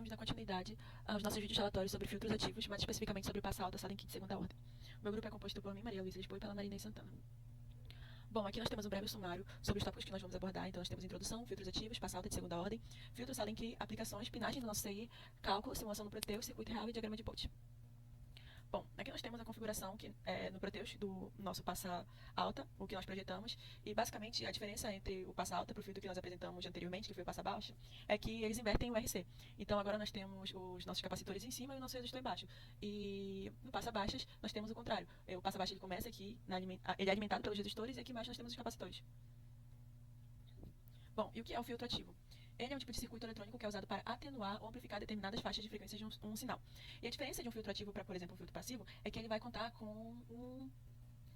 vamos dar continuidade aos nossos vídeos relatórios sobre filtros ativos, mais especificamente sobre o passa alta, Salenky de segunda ordem. O meu grupo é composto por mim, Maria Luísa Lisboa, e pela Marina Santana. Bom, aqui nós temos um breve sumário sobre os tópicos que nós vamos abordar. Então, nós temos introdução, filtros ativos, passa alta de segunda ordem, filtro Salenky, aplicações, pinagem do nosso CI, cálculo, simulação no Proteus, circuito real e diagrama de Bolt. Bom, aqui nós temos a configuração que é no Proteus do nosso passa alta, o que nós projetamos, e basicamente a diferença entre o passa alta para o filtro que nós apresentamos anteriormente, que foi o passa baixa, é que eles invertem o RC. Então agora nós temos os nossos capacitores em cima e o nosso resistor embaixo. E no passa baixas nós temos o contrário. O passa baixa ele começa aqui, ele é alimentado pelos resistores e aqui embaixo nós temos os capacitores. Bom, e o que é o filtro ativo? Ele é um tipo de circuito eletrônico que é usado para atenuar ou amplificar determinadas faixas de frequência de um sinal. E a diferença de um filtro ativo para, por exemplo, um filtro passivo é que ele vai contar com um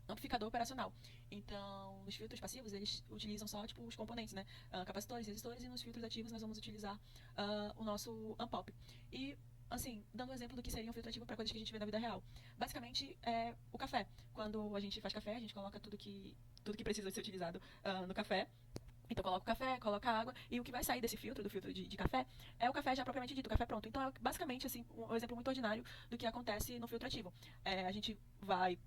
amplificador operacional. Então, nos filtros passivos, eles utilizam só tipo, os componentes, né? Capacitores, resistores, e nos filtros ativos nós vamos utilizar o nosso ampop. E, assim, dando um exemplo do que seria um filtro ativo para coisas que a gente vê na vida real. Basicamente, é o café. Quando a gente faz café, a gente coloca tudo que precisa ser utilizado no café. Então coloca o café, coloca a água, e o que vai sair desse filtro, do filtro de café, é o café já propriamente dito, o café pronto. Então é basicamente assim, um exemplo muito ordinário do que acontece no filtro ativo. A gente vai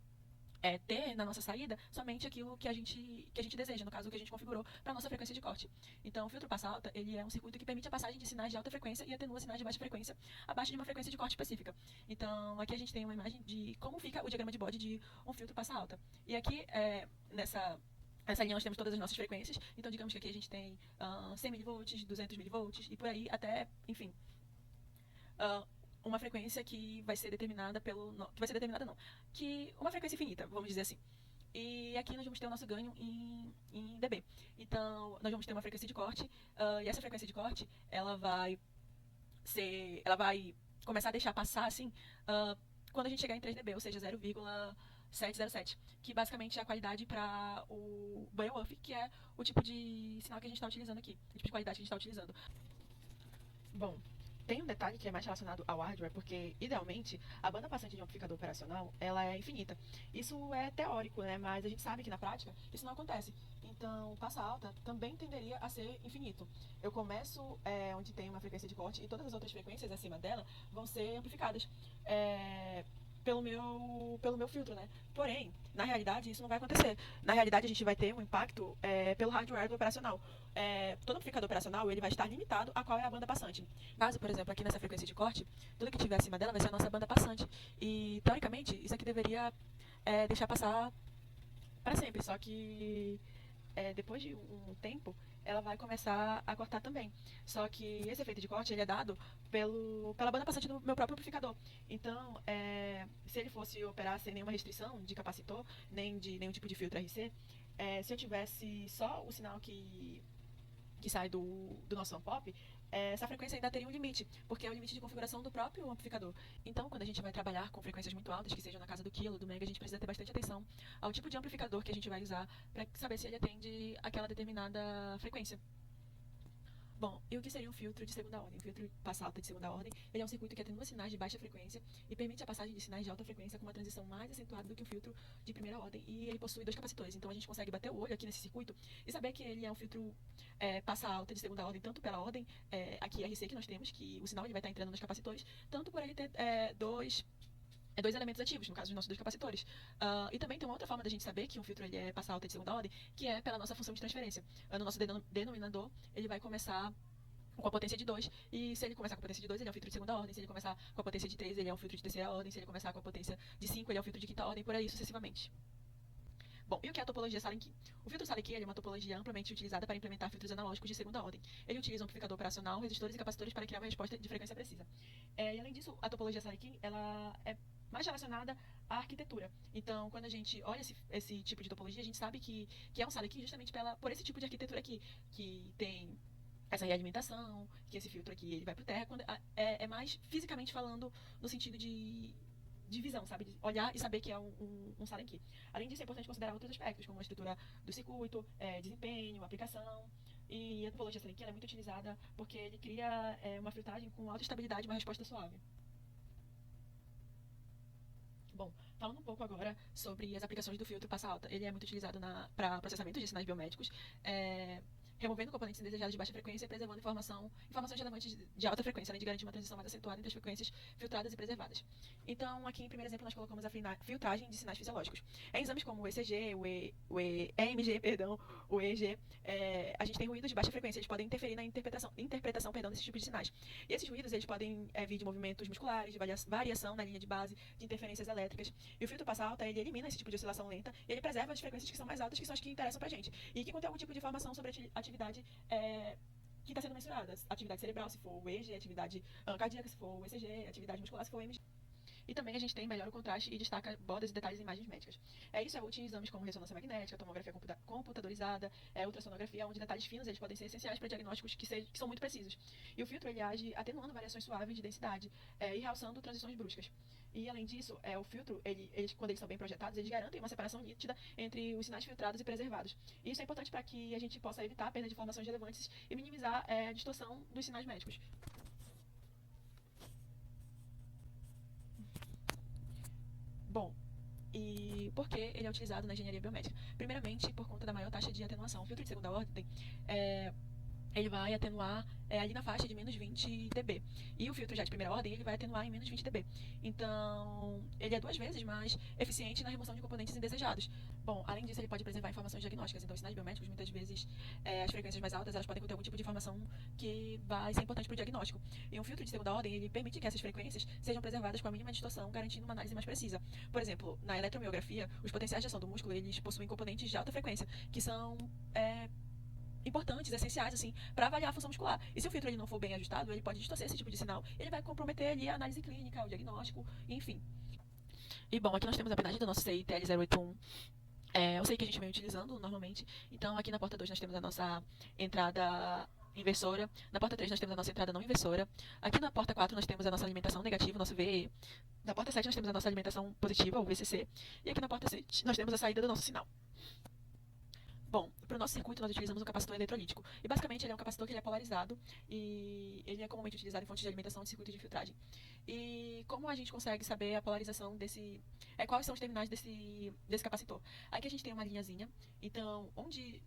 ter na nossa saída somente aquilo que a gente deseja, no caso, o que a gente configurou para a nossa frequência de corte. Então, o filtro passa alta, ele é um circuito que permite a passagem de sinais de alta frequência e atenua sinais de baixa frequência abaixo de uma frequência de corte específica. Então, aqui a gente tem uma imagem de como fica o diagrama de Bode de um filtro passa alta. E aqui, nessa linha nós temos todas as nossas frequências, então digamos que aqui a gente tem 100 mV, 200 mV e por aí até, enfim, uma frequência que vai ser determinada que vai ser determinada não, que uma frequência infinita, vamos dizer assim. E aqui nós vamos ter o nosso ganho em dB. Então, nós vamos ter uma frequência de corte, e essa frequência de corte, ela vai começar a deixar passar, assim, quando a gente chegar em 3 dB, ou seja, 0,707, que basicamente é a qualidade para o Beowulf, que é o tipo de sinal que a gente está utilizando aqui, o tipo de qualidade que a gente está utilizando. Bom, tem um detalhe que é mais relacionado ao hardware, porque, idealmente, a banda passante de um amplificador operacional, ela é infinita. Isso é teórico, né? Mas a gente sabe que, na prática, isso não acontece. Então, passa alta também tenderia a ser infinito. Eu começo onde tem uma frequência de corte e todas as outras frequências acima dela vão ser amplificadas pelo meu filtro, né? Porém, na realidade, isso não vai acontecer. Na realidade, a gente vai ter um impacto pelo hardware do operacional. Todo amplificador operacional ele vai estar limitado a qual é a banda passante. Caso, por exemplo, aqui nessa frequência de corte, tudo que tiver acima dela vai ser a nossa banda passante. E, teoricamente, isso aqui deveria deixar passar para sempre. Só que depois de um tempo, ela vai começar a cortar também. Só que esse efeito de corte ele é dado pela banda passante do meu próprio amplificador. Então, se ele fosse operar sem nenhuma restrição de capacitor, nem de nenhum tipo de filtro RC, se eu tivesse só o sinal que sai do nosso ampop, essa frequência ainda teria um limite, porque é o limite de configuração do próprio amplificador. Então, quando a gente vai trabalhar com frequências muito altas, que sejam na casa do quilo, do mega, a gente precisa ter bastante atenção ao tipo de amplificador que a gente vai usar para saber se ele atende aquela determinada frequência. Bom, e o que seria um filtro de segunda ordem? Um filtro passa alta de segunda ordem, ele é um circuito que atenua sinais de baixa frequência e permite a passagem de sinais de alta frequência com uma transição mais acentuada do que o filtro de primeira ordem, e ele possui dois capacitores. Então a gente consegue bater o olho aqui nesse circuito e saber que ele é um filtro passa alta de segunda ordem, tanto pela ordem aqui RC que nós temos, que o sinal ele vai estar entrando nos capacitores, tanto por ele ter dois elementos ativos, no caso dos nossos dois capacitores. E também tem uma outra forma da gente saber que um filtro ele é passa alta de segunda ordem, que é pela nossa função de transferência. No nosso denominador, ele vai começar com a potência de 2, e se ele começar com a potência de 2, ele é um filtro de segunda ordem, se ele começar com a potência de 3, ele é um filtro de terceira ordem, se ele começar com a potência de 5, ele é um filtro de quinta ordem, por aí sucessivamente. Bom, e o que é a topologia Salenky? O filtro Salenky é uma topologia amplamente utilizada para implementar filtros analógicos de segunda ordem. Ele utiliza um amplificador operacional, resistores e capacitores para criar uma resposta de frequência precisa. E além disso, a topologia Salenky ela é mais relacionada à arquitetura. Então, quando a gente olha esse tipo de topologia, a gente sabe que é um Salenky justamente por esse tipo de arquitetura aqui, que tem essa realimentação, que esse filtro aqui ele vai para o terra, é mais fisicamente falando no sentido de visão, sabe? De olhar e saber que é um Salenky. Além disso, é importante considerar outros aspectos, como a estrutura do circuito, desempenho, aplicação. E a topologia Salenky é muito utilizada porque ele cria uma filtragem com alta estabilidade e uma resposta suave. Bom, falando um pouco agora sobre as aplicações do filtro passa alta. Ele é muito utilizado para processamento de sinais biométricos, removendo componentes indesejados de baixa frequência e preservando informações relevantes de alta frequência, além de garantir uma transição mais acentuada entre as frequências filtradas e preservadas. Então, aqui em primeiro exemplo, nós colocamos a filtragem de sinais fisiológicos. Em exames como o ECG, EMG, o EEG, a gente tem ruídos de baixa frequência, eles podem interferir na interpretação desses tipos de sinais. E esses ruídos, eles podem vir de movimentos musculares, de variação na linha de base, de interferências elétricas. E o filtro passa alta, ele elimina esse tipo de oscilação lenta, e ele preserva as frequências que são mais altas, que são as que interessam pra gente. E que contém algum tipo de informação sobre a atividade que está sendo mensurada. Atividade cerebral, se for o EEG, atividade cardíaca, se for o ECG, atividade muscular, se for o EMG. E também a gente tem melhor o contraste e destaca bordas e detalhes em imagens médicas. Isso é útil em exames como ressonância magnética, tomografia computadorizada, ultrassonografia, onde detalhes finos eles podem ser essenciais para diagnósticos que são muito precisos. E o filtro ele age atenuando variações suaves de densidade e realçando transições bruscas. E além disso, o filtro, quando eles são bem projetados, eles garantem uma separação nítida entre os sinais filtrados e preservados. E isso é importante para que a gente possa evitar a perda de informações relevantes e minimizar a distorção dos sinais médicos. Bom, e por que ele é utilizado na engenharia biomédica? Primeiramente, por conta da maior taxa de atenuação. O filtro de segunda ordem, ele vai atenuar ali na faixa de menos 20 dB. E o filtro já de primeira ordem, ele vai atenuar em menos 20 dB. Então, ele é 2 vezes mais eficiente na remoção de componentes indesejados. Bom, além disso, ele pode preservar informações diagnósticas. Então, os sinais biomédicos, muitas vezes, as frequências mais altas, elas podem conter algum tipo de informação que vai ser importante para o diagnóstico. E um filtro de segunda ordem, ele permite que essas frequências sejam preservadas com a mínima distorção, garantindo uma análise mais precisa. Por exemplo, na eletromiografia, os potenciais de ação do músculo, eles possuem componentes de alta frequência, que são importantes, essenciais, assim, para avaliar a função muscular. E se o filtro ele não for bem ajustado, ele pode distorcer esse tipo de sinal. Ele vai comprometer ali a análise clínica, o diagnóstico, enfim. E bom, aqui nós temos a penagem do nosso CI TL081. É o CI que a gente vem utilizando normalmente. Então, aqui na porta 2 nós temos a nossa entrada inversora. Na porta 3 nós temos a nossa entrada não inversora. Aqui na porta 4 nós temos a nossa alimentação negativa, o nosso VE. Na porta 7 nós temos a nossa alimentação positiva, o VCC. E aqui na porta 6 nós temos a saída do nosso sinal. Bom, para o nosso circuito nós utilizamos um capacitor eletrolítico. E basicamente ele é um capacitor que ele é polarizado e ele é comumente utilizado em fontes de alimentação de circuito de filtragem. E como a gente consegue saber a polarização quais são os terminais desse capacitor? Aqui a gente tem uma linhazinha, então onde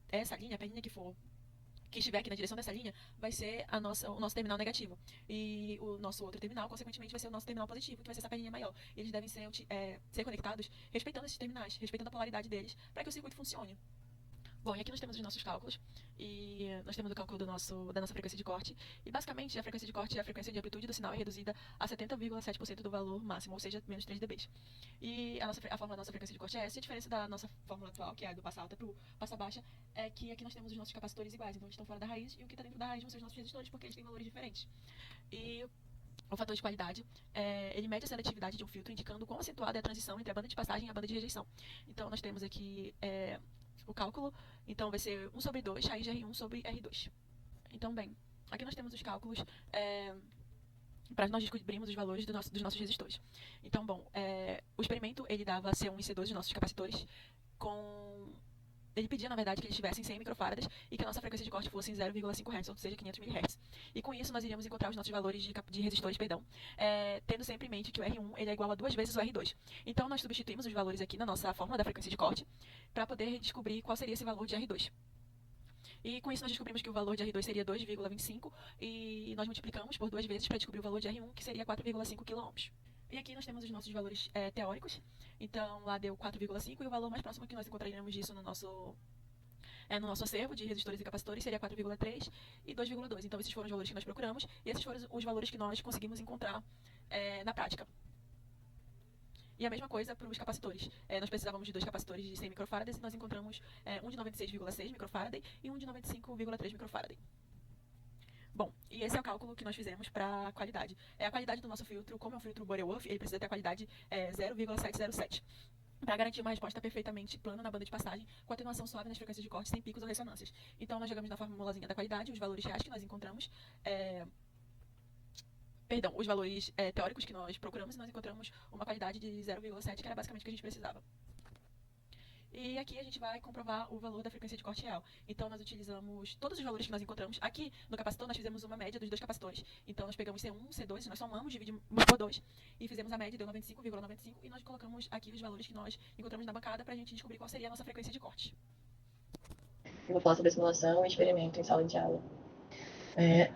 essa linha, a perninha que estiver aqui na direção dessa linha, vai ser o nosso terminal negativo. E o nosso outro terminal, consequentemente, vai ser o nosso terminal positivo, que vai ser essa perninha maior. E eles devem ser conectados respeitando esses terminais, respeitando a polaridade deles, para que o circuito funcione. Bom, e aqui nós temos os nossos cálculos, e nós temos o cálculo da nossa frequência de corte, e basicamente a frequência de corte é a frequência de amplitude do sinal é reduzida a 70,7% do valor máximo, ou seja, menos 3 dB. E a fórmula da nossa frequência de corte é essa, e a diferença da nossa fórmula atual, que é a do passa alta para o passa baixa, é que aqui nós temos os nossos capacitores iguais, então eles estão fora da raiz, e o que está dentro da raiz vão ser os nossos resistores, porque eles têm valores diferentes. E o fator de qualidade, ele mede a seletividade de um filtro, indicando quão acentuada é a transição entre a banda de passagem e a banda de rejeição. Então, nós temos aqui o cálculo, então vai ser 1 sobre 2, raiz de R1 sobre R2. Então, bem, aqui nós temos os cálculos para nós descobrirmos os valores dos nossos resistores. Então, bom, o experimento, ele dava C1 e C2 dos nossos capacitores ele pedia, na verdade, que eles tivessem 100 microfarads e que a nossa frequência de corte fosse em 0,5 Hz, ou seja, 500 mHz. E com isso, nós iríamos encontrar os nossos valores de resistores, tendo sempre em mente que o R1 ele é igual a 2 vezes o R2. Então, nós substituímos os valores aqui na nossa fórmula da frequência de corte para poder descobrir qual seria esse valor de R2. E com isso, nós descobrimos que o valor de R2 seria 2,25 e nós multiplicamos por 2 vezes para descobrir o valor de R1, que seria 4,5 kΩ. E aqui nós temos os nossos valores teóricos. Então, lá deu 4,5 e o valor mais próximo que nós encontraríamos disso no nosso acervo de resistores e capacitores seria 4,3 e 2,2. Então, esses foram os valores que nós procuramos e esses foram os valores que nós conseguimos encontrar na prática. E a mesma coisa para os capacitores. Nós precisávamos de 2 capacitores de 100 microfarads e nós encontramos um de 96,6 microfarad e um de 95,3 microfarad. Bom, e esse é o cálculo que nós fizemos para a qualidade. A qualidade do nosso filtro, como é um filtro Butterworth, ele precisa ter a qualidade 0,707. Para garantir uma resposta perfeitamente plana na banda de passagem, com atenuação suave nas frequências de corte, sem picos ou ressonâncias. Então, nós jogamos na formulazinha da qualidade os valores reais que nós encontramos, os valores teóricos que nós procuramos, e nós encontramos uma qualidade de 0,7, que era basicamente o que a gente precisava. E aqui a gente vai comprovar o valor da frequência de corte real. Então, nós utilizamos todos os valores que nós encontramos. Aqui, no capacitor, nós fizemos uma média dos 2 capacitores. Então, nós pegamos C1, C2, nós somamos, dividimos por 2 e fizemos a média, deu 95,95. E nós colocamos aqui os valores que nós encontramos na bancada para a gente descobrir qual seria a nossa frequência de corte. Eu vou falar sobre a simulação e experimento em sala de aula.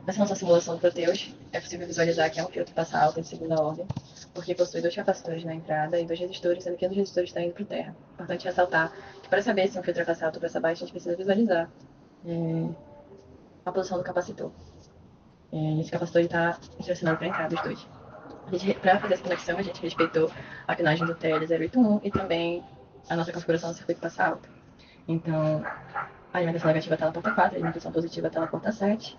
Nessa nossa simulação do Proteus, é possível visualizar que é um filtro passa alta de segunda ordem, porque possui 2 capacitores na entrada e 2 resistores, sendo que um dos resistores está indo para o terra. Importante ressaltar que para saber se um filtro é passa alta ou passa baixa, a gente precisa visualizar a posição do capacitor. Esse capacitor está direcionado para a entrada, os dois. Para fazer essa conexão, a gente respeitou a pinagem do TL081 e também a nossa configuração do circuito passa alta. Então, a alimentação negativa está na porta 4, a alimentação positiva está na porta 7.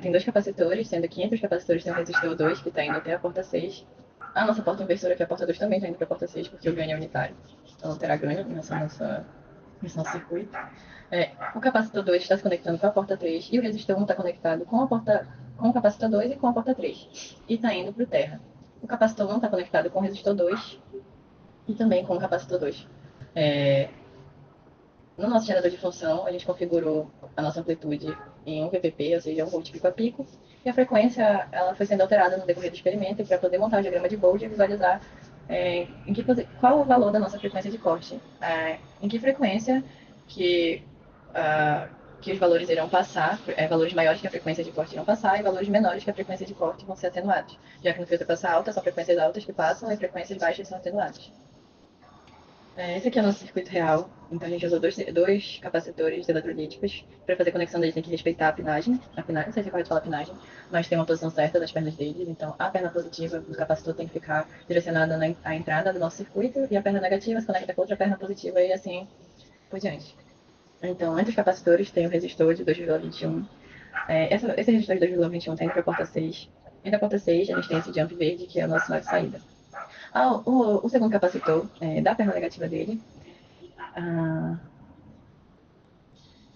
Tem 2 capacitores, sendo que entre os capacitores tem um resistor 2, que está indo até a porta 6. A nossa porta inversora, que é a porta 2, também está indo para a porta 6, porque o ganho é unitário. Então não terá ganho nesse nosso circuito. O capacitor 2 está se conectando com a porta 3 e o resistor 1 está conectado com o capacitor 2 e com a porta 3. E está indo para o terra. O capacitor 1 está conectado com o resistor 2 e também com o capacitor 2. No nosso gerador de função, a gente configurou a nossa amplitude em 1 VPP, ou seja, 1 volt pico a pico, e a frequência ela foi sendo alterada no decorrer do experimento para poder montar o diagrama de Bode e visualizar qual o valor da nossa frequência de corte, em que frequência que os valores irão passar, valores maiores que a frequência de corte irão passar e valores menores que a frequência de corte vão ser atenuados, já que no filtro passa alta são frequências altas que passam e frequências baixas são atenuadas. Esse aqui é o nosso circuito real. Então a gente usou dois capacitores eletrolíticos. Para fazer a conexão deles tem que respeitar a pinagem. Não sei se é correto falar pinagem, mas tem uma posição certa das pernas deles. Então a perna positiva do capacitor tem que ficar direcionada à entrada do nosso circuito e a perna negativa se conecta com outra perna positiva e assim por diante. Então entre os capacitores tem o resistor de 2,21. Esse resistor de 2,21 está indo para a porta 6. E da porta 6 a gente tem esse jump verde que é o nosso sinal de saída. O segundo capacitor, da perna negativa dele,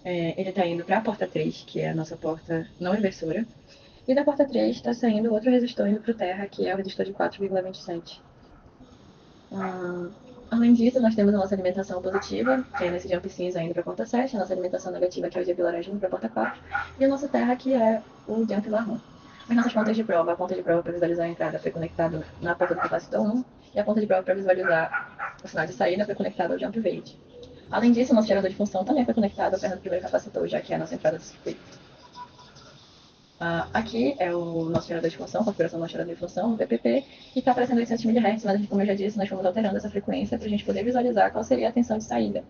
ele está indo para a porta 3, que é a nossa porta não inversora. E da porta 3 está saindo outro resistor indo para o terra, que é o resistor de 4,27. Além disso, nós temos a nossa alimentação positiva, que é nesse jump cinza indo para a porta 7, a nossa alimentação negativa, que é o GP laranja indo para a porta 4, e a nossa terra, que é o jump marrom. As nossas pontas de prova, a ponta de prova para visualizar a entrada foi conectada na porta do capacitor 1, e a ponta de prova para visualizar o sinal de saída foi conectada ao jump verde. Além disso, o nosso gerador de função também foi conectado à perna do primeiro capacitor, já que é a nossa entrada do circuito. Aqui é o nosso gerador de função, configuração do nosso gerador de função, o VPP, que está aparecendo 800 MHz, mas como eu já disse, nós fomos alterando essa frequência para a gente poder visualizar qual seria a tensão de saída.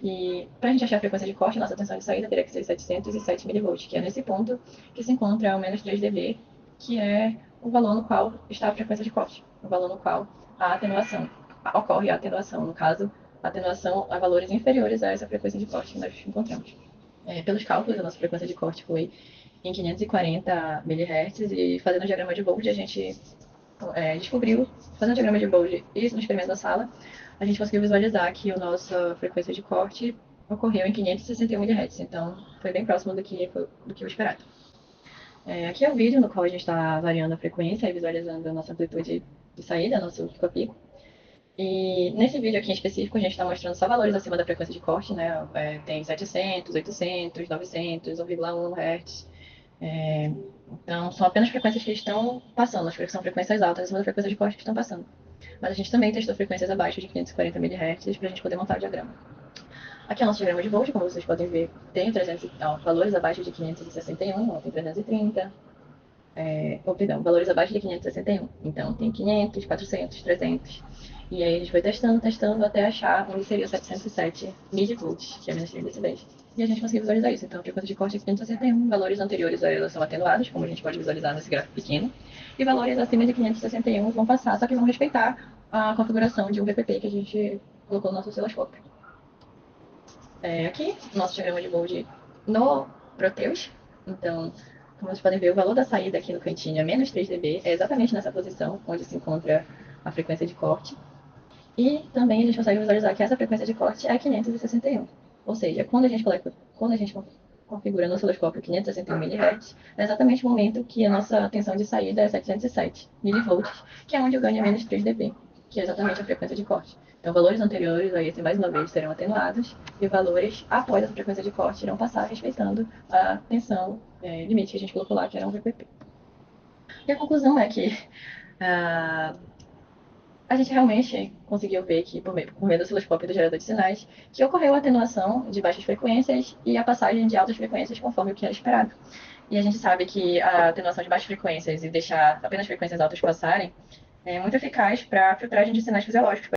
E para a gente achar a frequência de corte, a nossa tensão de saída teria que ser 707 mV, que é nesse ponto que se encontra o menos 3 dB, que é o valor no qual está a frequência de corte, o valor no qual a atenuação ocorre, a atenuação, no caso, a atenuação a valores inferiores a essa frequência de corte que nós encontramos. Pelos cálculos, a nossa frequência de corte foi em 540 MHz e fazendo o diagrama de Bode a gente descobriu, fazendo o diagrama de Bode e no experimento da sala, a gente conseguiu visualizar que a nossa frequência de corte ocorreu em 561 MHz, então foi bem próximo do que o esperado. Aqui é o vídeo no qual a gente está variando a frequência e visualizando a nossa amplitude de saída, nosso pico a pico. E nesse vídeo aqui em específico, a gente está mostrando só valores acima da frequência de corte, né? Tem 700, 800, 900, 1,1 Hz. Então, são apenas frequências que estão passando, são frequências altas acima da frequência de corte que estão passando. Mas a gente também testou frequências abaixo de 540 MHz para a gente poder montar o diagrama. Aqui é o nosso diagrama de Bode, como vocês podem ver, tem valores abaixo de 561, tem 330, valores abaixo de 561. Então, tem 500, 400, 300. E aí a gente foi testando até achar onde seria 707 mV, que é menos 3 decibéis. E a gente conseguiu visualizar isso. Então, a frequência de corte é 561, valores anteriores a elas são atenuados, como a gente pode visualizar nesse gráfico pequeno. E valores acima de 561 vão passar, só que vão respeitar a configuração de um VPP que a gente colocou no nosso osciloscópio. Aqui, nosso diagrama de Bode no Proteus. Então, como vocês podem ver, o valor da saída aqui no cantinho é menos 3 dB, é exatamente nessa posição onde se encontra a frequência de corte. E também a gente consegue visualizar que essa frequência de corte é 561. Ou seja, quando a gente configura no osciloscópio 561 mHz, é exatamente o momento que a nossa tensão de saída é 707 mV, que é onde o ganho é menos 3 dB, que é exatamente a frequência de corte. Então, valores anteriores a esse, mais uma vez, serão atenuados, e valores após essa frequência de corte irão passar respeitando a tensão limite que a gente colocou lá, que era um VPP. E a conclusão é que a gente realmente conseguiu ver que, por meio do osciloscópio do gerador de sinais, que ocorreu a atenuação de baixas frequências e a passagem de altas frequências conforme o que era esperado. E a gente sabe que a atenuação de baixas frequências e deixar apenas frequências altas passarem é muito eficaz para a filtragem de sinais fisiológicos.